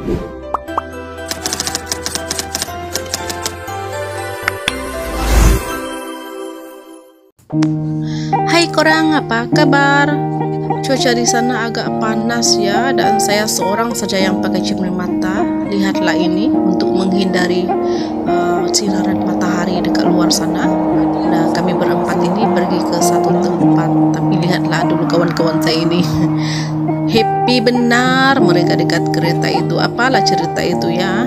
Hai korang, apa kabar? Cuaca di sana agak panas ya, dan saya seorang saja yang pakai cermin mata. Lihatlah ini untuk menghindari sinaran matahari dekat luar sana. Nah, kami berempat ini pergi ke satu tempat, tapi lihatlah dulu kawan-kawan saya ini. Happy benar mereka dekat kereta itu. Apalah cerita itu ya.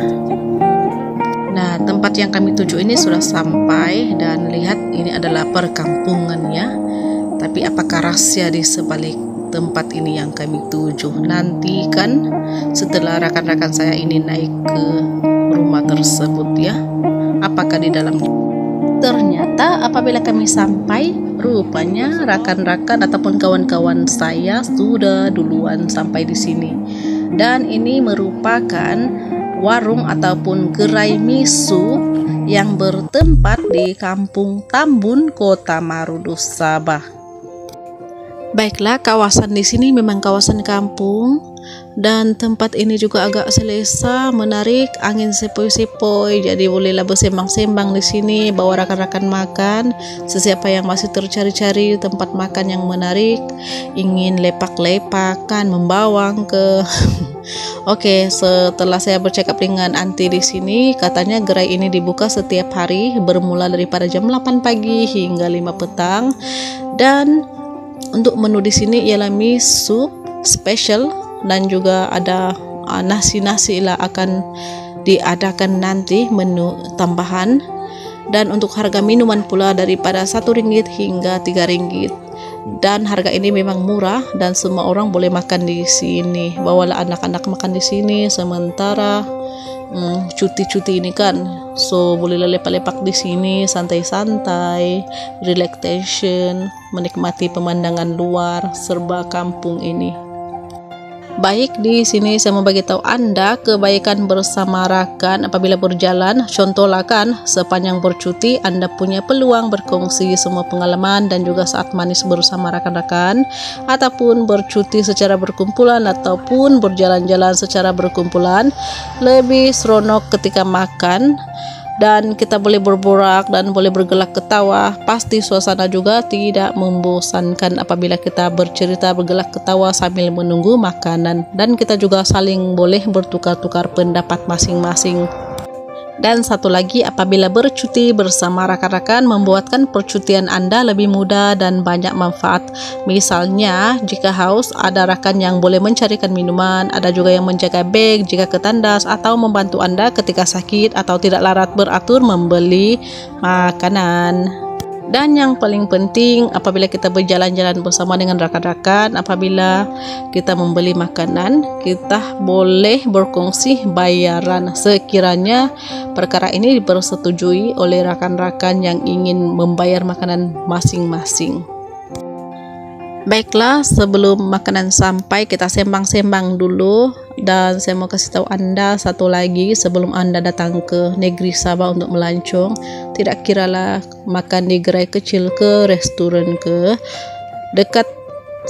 Nah, tempat yang kami tuju ini sudah sampai, dan lihat ini adalah perkampungan ya. Tapi apakah rahasia di sebalik tempat ini yang kami tuju? Nanti kan setelah rakan-rakan saya ini naik ke rumah tersebut ya. Apakah di dalam? Ternyata apabila kami sampai, rupanya rakan-rakan ataupun kawan-kawan saya sudah duluan sampai di sini. Dan ini merupakan warung ataupun gerai misu yang bertempat di Kampung Tambun, Kota Marudu, Sabah. Baiklah, kawasan di sini memang kawasan kampung, dan tempat ini juga agak selesa, menarik, angin sepoi-sepoi, jadi bolehlah bersembang-sembang di sini, bawa rakan-rakan makan. Sesiapa yang masih tercari-cari tempat makan yang menarik, ingin lepak-lepakan, membawang ke Oke, setelah saya bercakap dengan anti di sini, katanya gerai ini dibuka setiap hari bermula daripada jam 8 pagi hingga 5 petang. Dan untuk menu di sini ialah mie sup special, dan juga ada nasi-nasi lah akan diadakan nanti menu tambahan. Dan untuk harga minuman pula daripada RM1 hingga RM3. Dan harga ini memang murah dan semua orang boleh makan di sini. Bawalah anak-anak makan di sini sementara cuti-cuti ini kan. So bolehlah lepak-lepak di sini, santai-santai, relaxation, menikmati pemandangan luar serba kampung ini. Baik, di sini saya mau bagi tahu Anda kebaikan bersama rakan apabila berjalan. Contohlah kan, sepanjang bercuti Anda punya peluang berkongsi semua pengalaman dan juga saat manis bersama rakan-rakan, ataupun bercuti secara berkumpulan ataupun berjalan-jalan secara berkumpulan. Lebih seronok ketika makan, dan kita boleh berborak dan boleh bergelak ketawa. Pasti suasana juga tidak membosankan apabila kita bercerita, bergelak ketawa sambil menunggu makanan. Dan kita juga saling boleh bertukar-tukar pendapat masing-masing. Dan satu lagi, apabila bercuti bersama rakan-rakan membuatkan percutian Anda lebih mudah dan banyak manfaat. Misalnya, jika haus, ada rakan yang boleh mencarikan minuman, ada juga yang menjaga beg jika ketandas, atau membantu Anda ketika sakit atau tidak larat beratur membeli makanan. Dan yang paling penting, apabila kita berjalan-jalan bersama dengan rakan-rakan, apabila kita membeli makanan, kita boleh berkongsi bayaran sekiranya perkara ini dipersetujui oleh rakan-rakan yang ingin membayar makanan masing-masing. Baiklah, sebelum makanan sampai kita sembang-sembang dulu. Dan saya mau kasih tahu Anda satu lagi, sebelum Anda datang ke negeri Sabah untuk melancong, tidak kiralah makan di gerai kecil ke restoran ke, dekat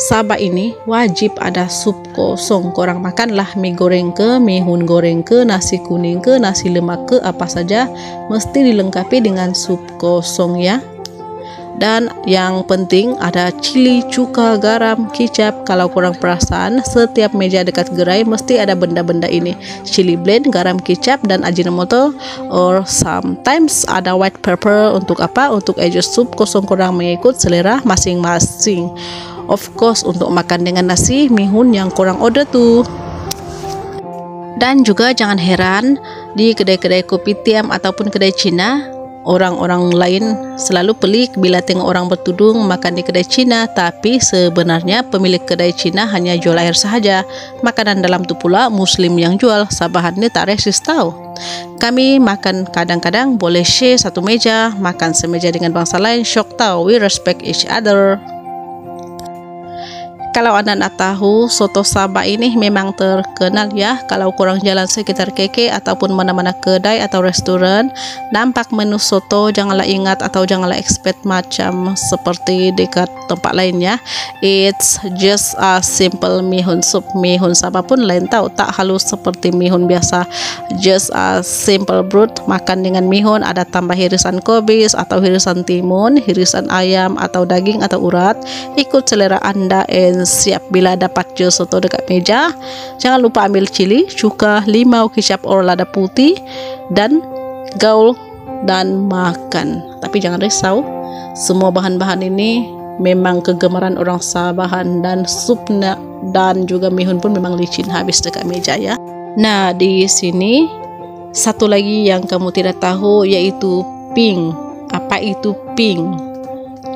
Sabah ini wajib ada sup kosong. Korang makanlah mie goreng ke, mihun goreng ke, nasi kuning ke, nasi lemak ke, apa saja mesti dilengkapi dengan sup kosong ya. Dan yang penting ada cili, cuka, garam, kicap. Kalau kurang perasan, setiap meja dekat gerai mesti ada benda-benda ini. Chili blend, garam, kicap, dan ajinomoto. Or sometimes ada white pepper. Untuk apa? Untuk adjust sup kosong kurang mengikut selera masing-masing. Of course, untuk makan dengan nasi mihun yang kurang order tuh. Dan juga jangan heran, di kedai-kedai kopitiam ataupun kedai Cina, orang-orang lain selalu pelik bila tengok orang bertudung makan di kedai Cina, tapi sebenarnya pemilik kedai Cina hanya jual air sahaja. Makanan dalam tu pula Muslim yang jual. Sabahan ni tak resist tahu. Kami makan kadang-kadang boleh share satu meja, makan semeja dengan bangsa lain. Shock tahu, we respect each other. kalau anda nak tahu, soto Sabah ini memang terkenal ya. Kalau kurang jalan sekitar KK ataupun mana-mana kedai atau restoran, nampak menu soto, janganlah ingat atau janganlah expect macam seperti dekat tempat lainnya. It's just a simple mihun soup. Mihun Sabah pun lain tahu, tak halus seperti mihun biasa. Just a simple broth, makan dengan mihun, ada tambah irisan kobis atau irisan timun, irisan ayam atau daging atau urat, ikut selera anda. And siap bila dapat je soto dekat meja. Jangan lupa ambil cili, cuka, limau, kicap or lada putih, dan gaul dan makan. Tapi jangan risau, semua bahan-bahan ini memang kegemaran orang Sabahan, dan supnya dan juga mihun pun memang licin habis dekat meja ya. Nah, di sini satu lagi yang kamu tidak tahu yaitu pink. Apa itu pink?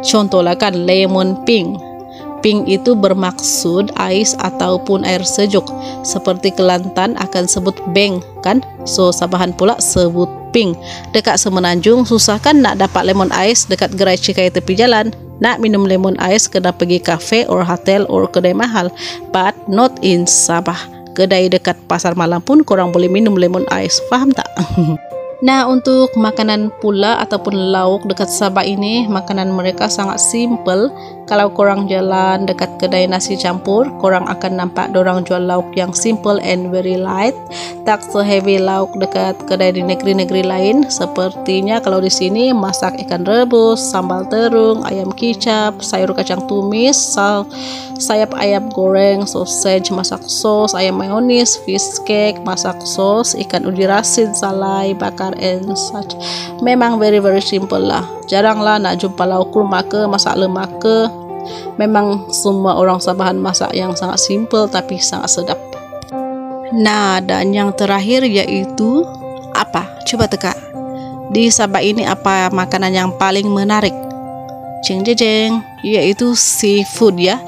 Contohlah kan lemon pink. Pink itu bermaksud ais ataupun air sejuk. Seperti Kelantan akan sebut beng kan? So Sabahan pula sebut pink. Dekat Semenanjung susah kan nak dapat lemon ice dekat gerai cikai tepi jalan. Nak minum lemon ice kena pergi kafe or hotel or kedai mahal. But not in Sabah. Kedai dekat pasar malam pun korang boleh minum lemon ice. Faham tak? Nah, untuk makanan pula ataupun lauk dekat Sabah ini, makanan mereka sangat simple. Kalau korang jalan dekat kedai nasi campur, korang akan nampak dorang jual lauk yang simple and very light. Tak se-heavy lauk dekat kedai di negeri-negeri lain. Sepertinya kalau di sini masak ikan rebus, sambal terung, ayam kicap, sayur kacang tumis, sayap ayam goreng, sausage masak sos, ayam mayonis, fish cake masak sos, ikan ubi rasin, salai bakar and such. Memang very simple lah. Jaranglah nak jumpa lauk rumah ke, masak lemak ke. Memang semua orang Sabahan masak yang sangat simple tapi sangat sedap. Nah, dan yang terakhir yaitu apa? Coba teka. Di Sabah ini apa makanan yang paling menarik? Jeng jeng, yaitu seafood ya.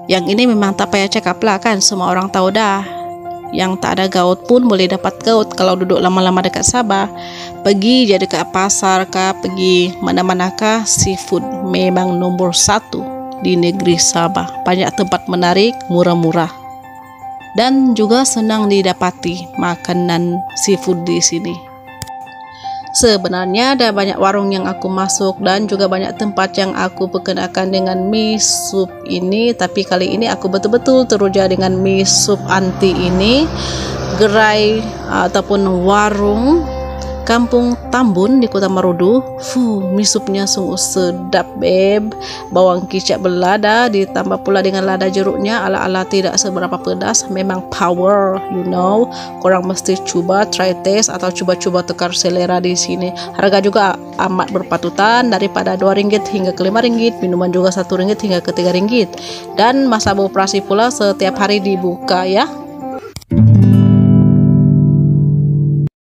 Yang ini memang tak payah cakap lah kan, semua orang tahu dah. Yang tak ada gaut pun boleh dapat gaut kalau duduk lama-lama dekat Sabah. Pergi je dekat pasar kah, pergi mana-mana kah, seafood memang nomor 1 di negeri Sabah. Banyak tempat menarik, murah-murah, dan juga senang didapati makanan seafood di sini. Sebenarnya ada banyak warung yang aku masuk dan juga banyak tempat yang aku perkenalkan dengan mie sup ini, tapi kali ini aku betul-betul teruja dengan mie sup anti ini. Gerai ataupun warung Kampung Tambun di Kota Marudu. Mie supnya sungguh sedap beb. Bawang kicap belada ditambah pula dengan lada jeruknya ala-ala tidak seberapa pedas. Memang power, you know. Korang mesti cuba, try taste atau cuba-cuba tekar selera di sini. Harga juga amat berpatutan, daripada RM2 hingga ke RM5. Minuman juga RM1 hingga ke RM3. Dan masa beroperasi pula setiap hari dibuka ya.